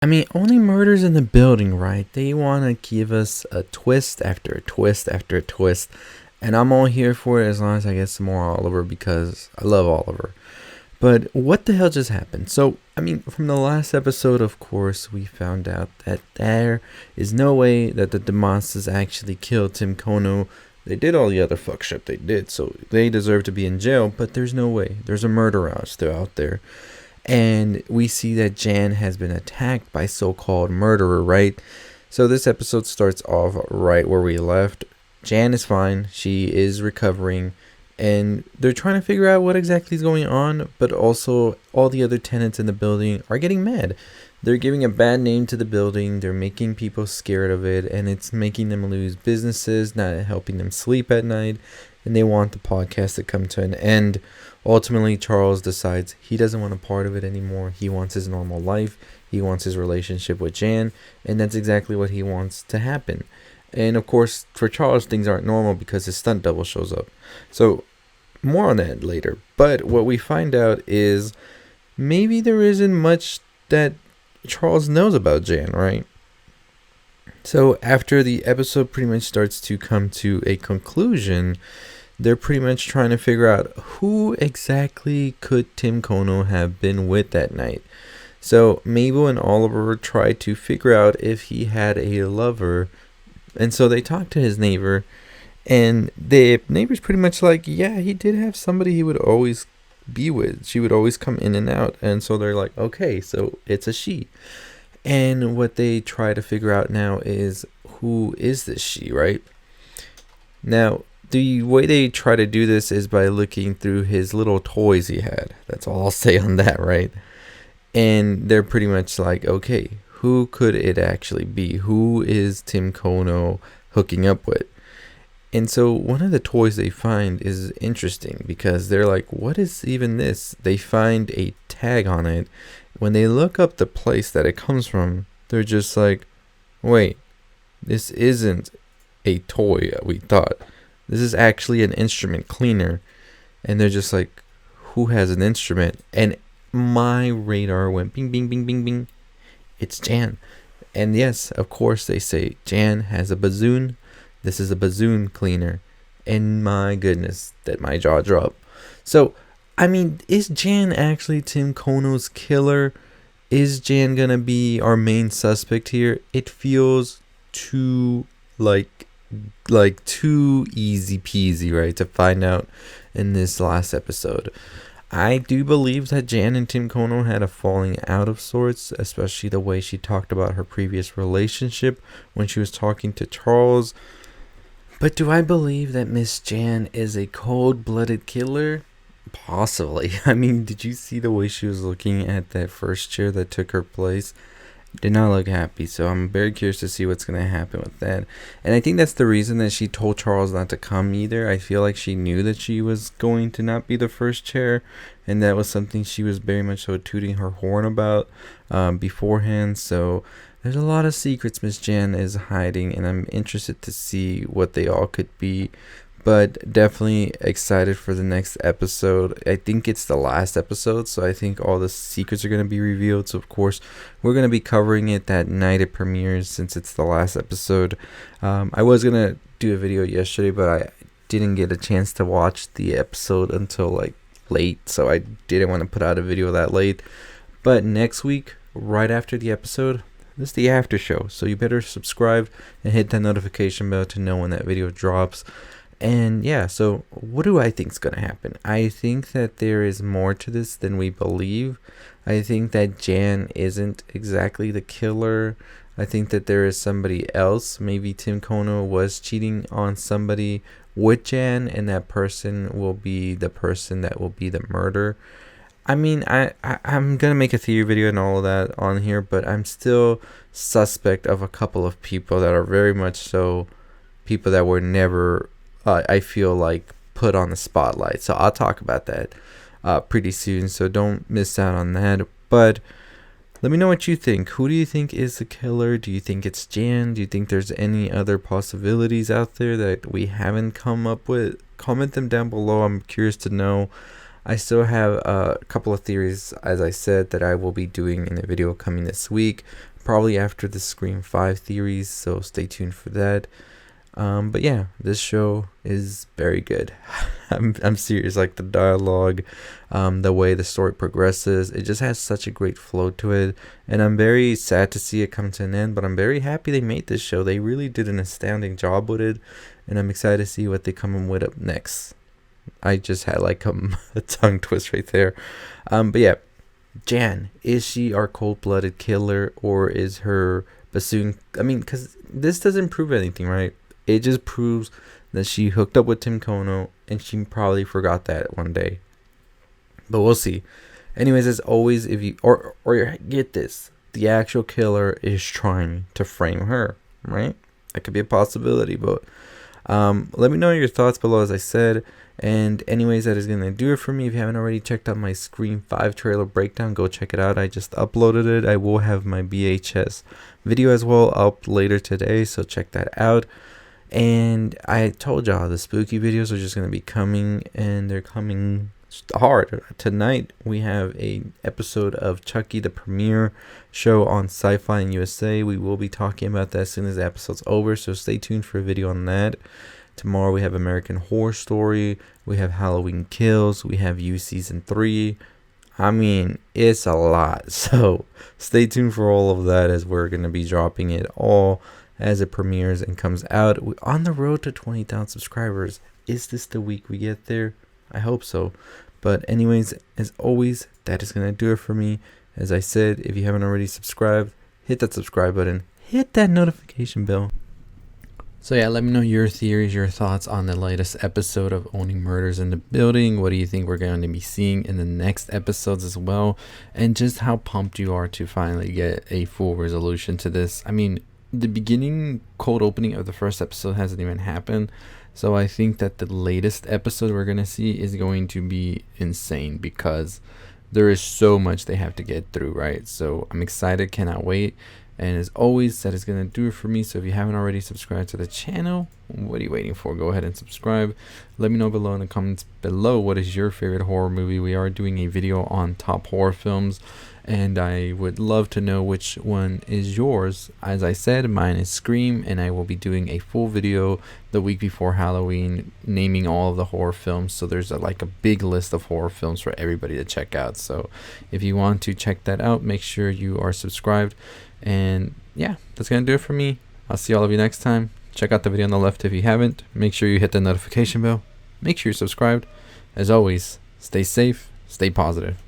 I mean, only murders in the building, right? They want to give us a twist after a twist after a twist. And I'm all here for it as long as I get some more Oliver because I love Oliver. But what the hell just happened? So, I mean, from the last episode, of course, we found out that there is no way that the Demonsters actually killed Tim Kono. They did all the other fuck shit they did, so they deserve to be in jail, but there's no way. There's a murderer still out there. And we see that Jan has been attacked by so-called murderer, right? So this episode starts off right where we left. Jan is fine. She is recovering. And they're trying to figure out what exactly is going on. But also, all the other tenants in the building are getting mad. They're giving a bad name to the building. They're making people scared of it. And it's making them lose businesses, not helping them sleep at night. And they want the podcast to come to an end. Ultimately, Charles decides he doesn't want a part of it anymore. He wants his normal life. He wants his relationship with Jan. And that's exactly what he wants to happen. And of course, for Charles, things aren't normal because his stunt double shows up. So, more on that later. But what we find out is maybe there isn't much that Charles knows about Jan, right? So, after the episode pretty much starts to come to a conclusion, they're pretty much trying to figure out who exactly could Tim Kono have been with that night. So Mabel and Oliver try to figure out if he had a lover. And so they talk to his neighbor. And the neighbor's pretty much like, yeah, he did have somebody he would always be with. She would always come in and out. And so they're like, okay, so it's a she. And what they try to figure out now is, who is this she, right? Now, the way they try to do this is by looking through his little toys he had. That's all I'll say on that, right? And they're pretty much like, okay, who could it actually be? Who is Tim Kono hooking up with? And so one of the toys they find is interesting because they're like, what is even this? They find a tag on it. When they look up the place that it comes from, they're just like, wait, this isn't a toy we thought. This is actually an instrument cleaner. And they're just like, who has an instrument? And my radar went bing, bing, bing, bing, bing. It's Jan. And yes, of course, they say Jan has a bassoon. This is a bassoon cleaner. And my goodness, that my jaw dropped. So, I mean, is Jan actually Tim Kono's killer? Is Jan gonna be our main suspect here? It feels too like too easy peasy, right, to find out in this last episode. I do believe that Jan and Tim Kono had a falling out of sorts, especially the way she talked about her previous relationship when she was talking to Charles. But do I believe that Miss Jan is a cold-blooded killer? Possibly. I mean, did you see the way she was looking at that first chair that took her place? Did not look happy, so I'm very curious to see what's going to happen with that. And I think that's the reason that she told Charles not to come either. I feel like she knew that she was going to not be the first chair, and that was something she was very much so tooting her horn about beforehand. So there's a lot of secrets Miss Jan is hiding, and I'm interested to see what they all could be. But definitely excited for the next episode. I think it's the last episode, so I think all the secrets are going to be revealed. So, of course, we're going to be covering it that night it premieres since it's the last episode. I was going to do a video yesterday, but I didn't get a chance to watch the episode until, like, late. So I didn't want to put out a video that late. But next week, right after the episode, this is the after show. So you better subscribe and hit that notification bell to know when that video drops. And yeah, so what do I think is going to happen? I think that there is more to this than we believe. I think that Jan isn't exactly the killer. I think that there is somebody else. Maybe Tim Kono was cheating on somebody with Jan, and that person will be the person that will be the murder. I mean, I'm going to make a theory video and all of that on here, but I'm still suspect of a couple of people that are very much so people that were never... I feel like put on the spotlight. So I'll talk about that pretty soon. So don't miss out on that. But let me know what you think. Who do you think is the killer? Do you think it's Jan? Do you think there's any other possibilities out there that we haven't come up with? Comment them down below. I'm curious to know. I still have a couple of theories, as I said, that I will be doing in a video coming this week. probably after the Scream 5 theories, so stay tuned for that. But yeah, this show is very good. I'm serious. Like the dialogue, the way the story progresses, it just has such a great flow to it. And I'm very sad to see it come to an end, but I'm very happy they made this show. They really did an astounding job with it, and I'm excited to see what they come with up next. I just had like a tongue twist right there. But yeah, Jan, is she our cold-blooded killer, or is her bassoon? I mean, because this doesn't prove anything, right? It just proves that she hooked up with Tim Kono, and she probably forgot that one day. But we'll see. Anyways, as always, if you or get this, the actual killer is trying to frame her, right? That could be a possibility. But let me know your thoughts below, as I said. And anyways, that is going to do it for me. If you haven't already checked out my Scream 5 trailer breakdown, go check it out. I just uploaded it. I will have my VHS video as well up later today, so check that out. And I told y'all the spooky videos are just going to be coming, and they're coming hard. Tonight we have a episode of Chucky, the premiere show on Sci-Fi and USA. We will be talking about that as soon as the episode's over, so stay tuned for a video on that. Tomorrow we have American Horror Story, we have Halloween Kills, we have You Season 3. I mean, it's a lot, so stay tuned for all of that, as we're going to be dropping it all as it premieres and comes out. We're on the road to 20,000 subscribers. Is this the week we get there? I hope so. But anyways, as always, that is going to do it for me. As I said, if you haven't already subscribed, hit that subscribe button. Hit that notification bell. So yeah, let me know your theories, your thoughts on the latest episode of Owning Murders in the Building. What do you think we're going to be seeing in the next episodes as well? And just how pumped you are to finally get a full resolution to this. I mean, the beginning cold opening of the first episode hasn't even happened. So I think that the latest episode we're going to see is going to be insane, because there is so much they have to get through, right? So I'm excited, cannot wait. And as always, that is going to do it for me. So if you haven't already subscribed to the channel, what are you waiting for? Go ahead and subscribe. Let me know below in the comments below, what is your favorite horror movie? We are doing a video on top horror films, and I would love to know which one is yours. As I said, mine is Scream, and I will be doing a full video the week before Halloween naming all of the horror films. So there's like a big list of horror films for everybody to check out. So if you want to check that out, make sure you are subscribed. And yeah, that's gonna do it for me. I'll see all of you next time. Check out the video on the left if you haven't. Make sure you hit the notification bell. Make sure you're subscribed. As always, stay safe, stay positive.